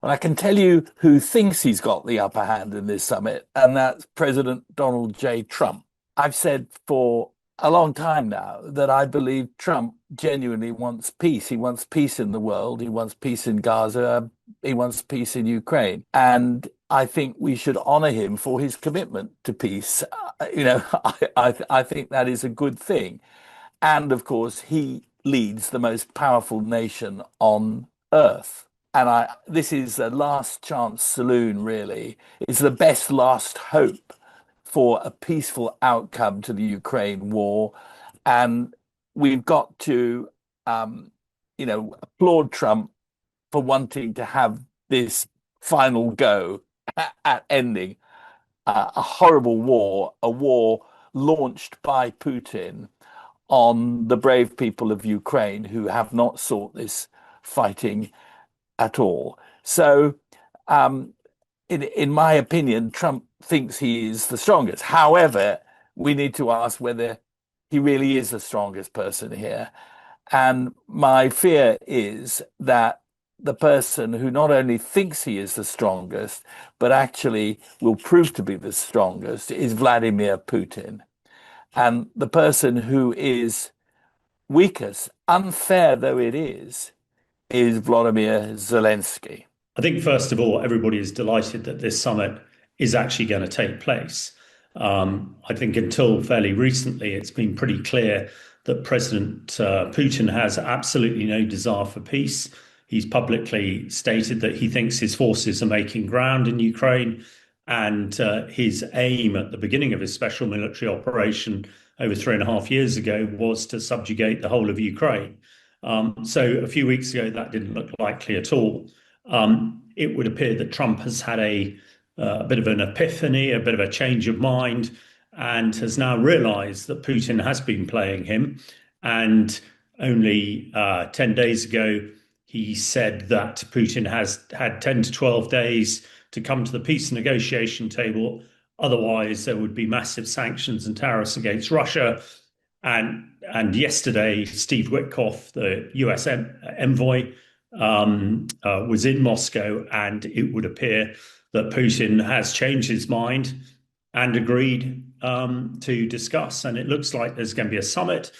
Well, I can tell you who thinks he's got the upper hand in this summit, and that's President Donald J. Trump. I've said for a long time now that I believe Trump genuinely wants peace. He wants peace in the world. He wants peace in Gaza. He wants peace in Ukraine. And I think we should honor him for his commitment to peace. I think that is a good thing. And of course, he leads the most powerful nation on earth. And this is a last chance saloon, really. It's the best last hope for a peaceful outcome to the Ukraine war. And we've got to, applaud Trump for wanting to have this final go at ending a horrible war, a war launched by Putin on the brave people of Ukraine who have not sought this fighting at all. So, in my opinion, Trump thinks he is the strongest. However, we need to ask whether he really is the strongest person here. And my fear is that the person who not only thinks he is the strongest, but actually will prove to be the strongest is Vladimir Putin. And the person who is weakest, unfair though it is Volodymyr Zelensky. I think, first of all, everybody is delighted that this summit is actually going to take place. I think until fairly recently, it's been pretty clear that President Putin has absolutely no desire for peace. He's publicly stated that he thinks his forces are making ground in Ukraine, and his aim at the beginning of his special military operation over 3.5 years ago was to subjugate the whole of Ukraine. So a few weeks ago, that didn't look likely at all. It would appear that Trump has had a bit of an epiphany, a bit of a change of mind, and has now realized that Putin has been playing him. And only 10 days ago, he said that Putin has had 10 to 12 days to come to the peace negotiation table. Otherwise, there would be massive sanctions and tariffs against Russia. And yesterday, Steve Witkoff, the US envoy, was in Moscow, and it would appear that Putin has changed his mind and agreed to discuss. And it looks like there's going to be a summit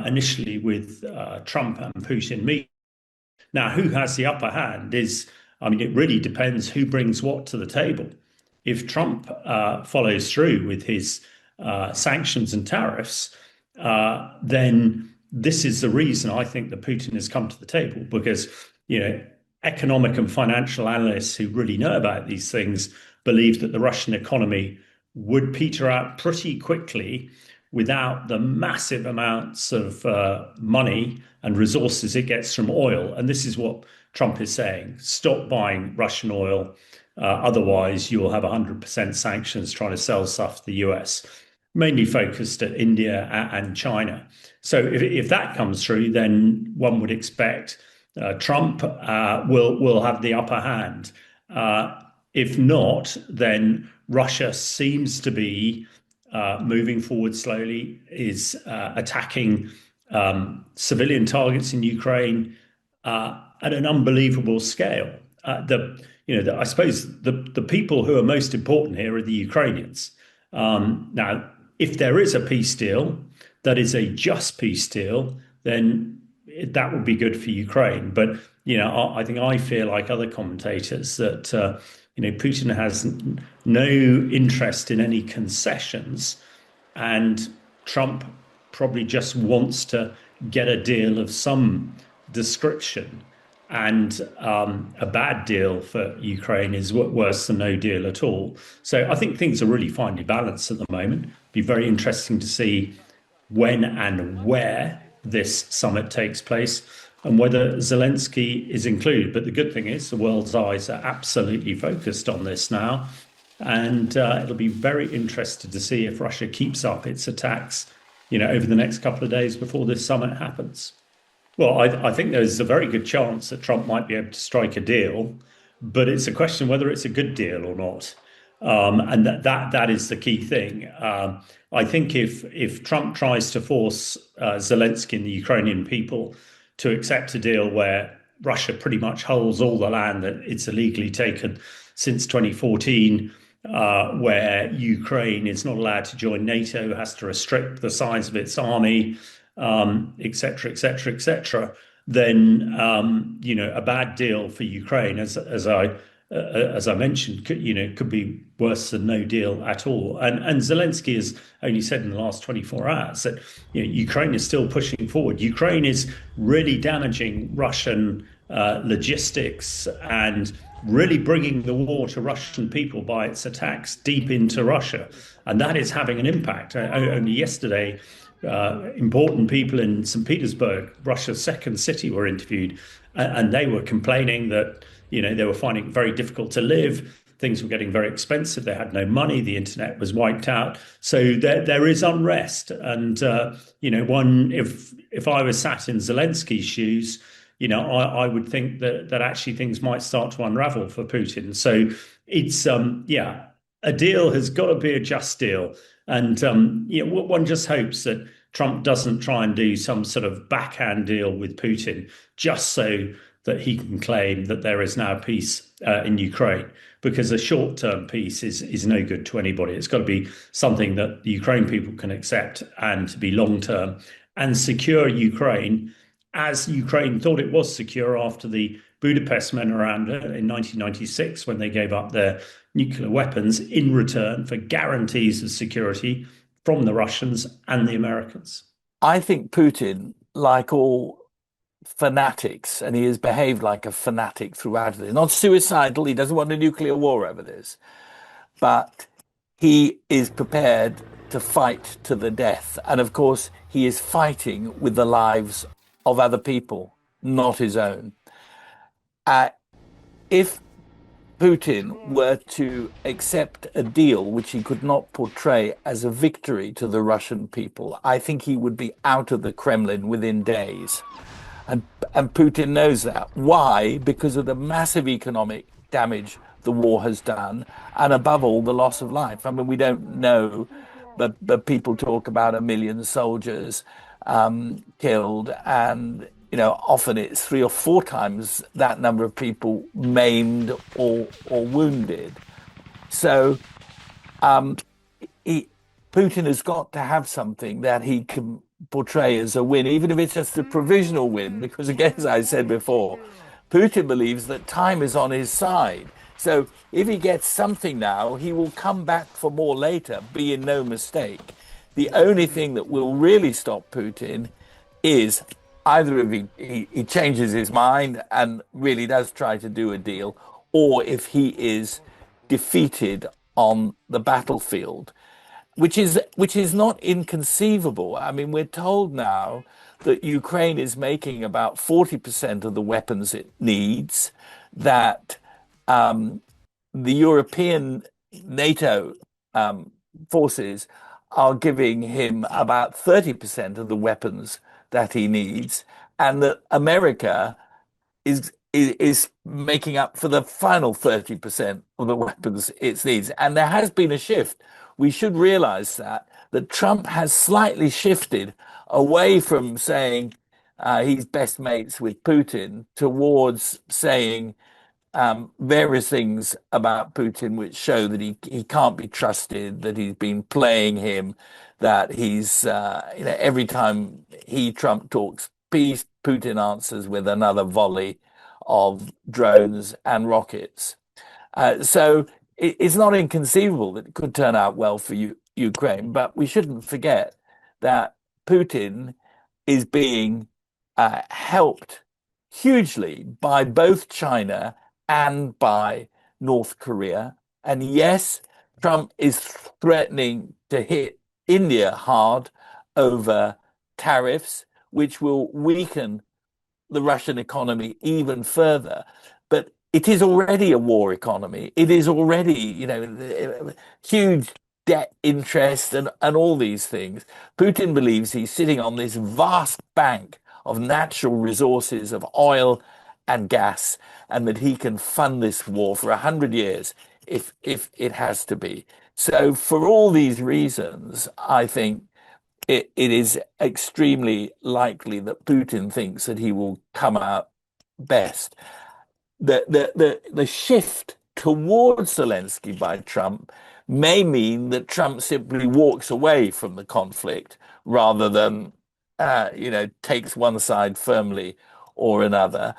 initially with Trump and Putin meeting. Now, who has the upper hand it really depends who brings what to the table. If Trump follows through with his sanctions and tariffs, then this is the reason I think that Putin has come to the table, because, economic and financial analysts who really know about these things believe that the Russian economy would peter out pretty quickly without the massive amounts of money and resources it gets from oil. And this is what Trump is saying: stop buying Russian oil. Otherwise, you'll have 100% sanctions trying to sell stuff to the US, mainly focused at India and China. So if that comes through, then one would expect Trump will have the upper hand. If not, then Russia seems to be moving forward slowly, is attacking civilian targets in Ukraine at an unbelievable scale. I suppose the people who are most important here are the Ukrainians. Now, if there is a peace deal that is a just peace deal, then that would be good for Ukraine. But I feel like other commentators that Putin has no interest in any concessions, and Trump probably just wants to get a deal of some description. And a bad deal for Ukraine is worse than no deal at all. So I think things are really finely balanced at the moment. Be very interesting to see when and where this summit takes place and whether Zelensky is included. But the good thing is the world's eyes are absolutely focused on this now. And it'll be very interesting to see if Russia keeps up its attacks, over the next couple of days before this summit happens. Well, I think there's a very good chance that Trump might be able to strike a deal, but it's a question whether it's a good deal or not. And that is the key thing. I think if Trump tries to force Zelensky and the Ukrainian people to accept a deal where Russia pretty much holds all the land that it's illegally taken since 2014, where Ukraine is not allowed to join NATO, has to restrict the size of its army, et cetera, et cetera, et cetera, then a bad deal for Ukraine, as I mentioned, could be worse than no deal at all. And Zelensky has only said in the last 24 hours that Ukraine is still pushing forward. Ukraine is really damaging Russian logistics and really bringing the war to Russian people by its attacks deep into Russia, and that is having an impact. Only yesterday, important people in St. Petersburg, Russia's second city, were interviewed, and they were complaining that they were finding it very difficult to live. Things were getting very expensive. They had no money. The internet was wiped out. So there is unrest. And one if I was sat in Zelensky's shoes, I would think that actually things might start to unravel for Putin. So it's a deal has got to be a just deal. And one just hopes that Trump doesn't try and do some sort of backhand deal with Putin just so that he can claim that there is now peace in Ukraine, because a short-term peace is no good to anybody. It's got to be something that the Ukraine people can accept and to be long-term and secure Ukraine as Ukraine thought it was secure after the Budapest Memorandum in 1996, when they gave up their nuclear weapons in return for guarantees of security from the Russians and the Americans. I think Putin, like all fanatics, and he has behaved like a fanatic throughout this. Not suicidal, he doesn't want a nuclear war over this, but he is prepared to fight to the death. And of course, he is fighting with the lives of other people, not his own. If Putin were to accept a deal which he could not portray as a victory to the Russian people, I think he would be out of the Kremlin within days. And Putin knows that. Why? Because of the massive economic damage the war has done, and above all, the loss of life. I mean, we don't know, but people talk about 1 million soldiers killed, and often it's 3 or 4 times that number of people maimed or wounded. So Putin has got to have something that he can portray as a win, even if it's just a provisional win, because again, as I said before, Putin believes that time is on his side. So if he gets something now, he will come back for more later, be in no mistake. The only thing that will really stop Putin is either if he changes his mind and really does try to do a deal, or if he is defeated on the battlefield, which is not inconceivable. I mean, we're told now that Ukraine is making about 40% of the weapons it needs, that the European NATO forces are giving him about 30% of the weapons that he needs, and that America is making up for the final 30% of the weapons it needs. And there has been a shift. We should realize that Trump has slightly shifted away from saying he's best mates with Putin towards saying various things about Putin which show that he can't be trusted, that he's been playing him, that he's every time Trump talks peace, Putin answers with another volley of drones and rockets. So it's not inconceivable that it could turn out well for Ukraine, but we shouldn't forget that Putin is being helped hugely by both China and by North Korea. And yes, Trump is threatening to hit India hard over tariffs, which will weaken the Russian economy even further. But it is already a war economy. It is already, huge debt interest and all these things. Putin believes he's sitting on this vast bank of natural resources, of oil and gas, and that he can fund this war for 100 years if it has to be. So for all these reasons, I think it is extremely likely that Putin thinks that he will come out best. The shift towards Zelensky by Trump may mean that Trump simply walks away from the conflict rather than takes one side firmly or another.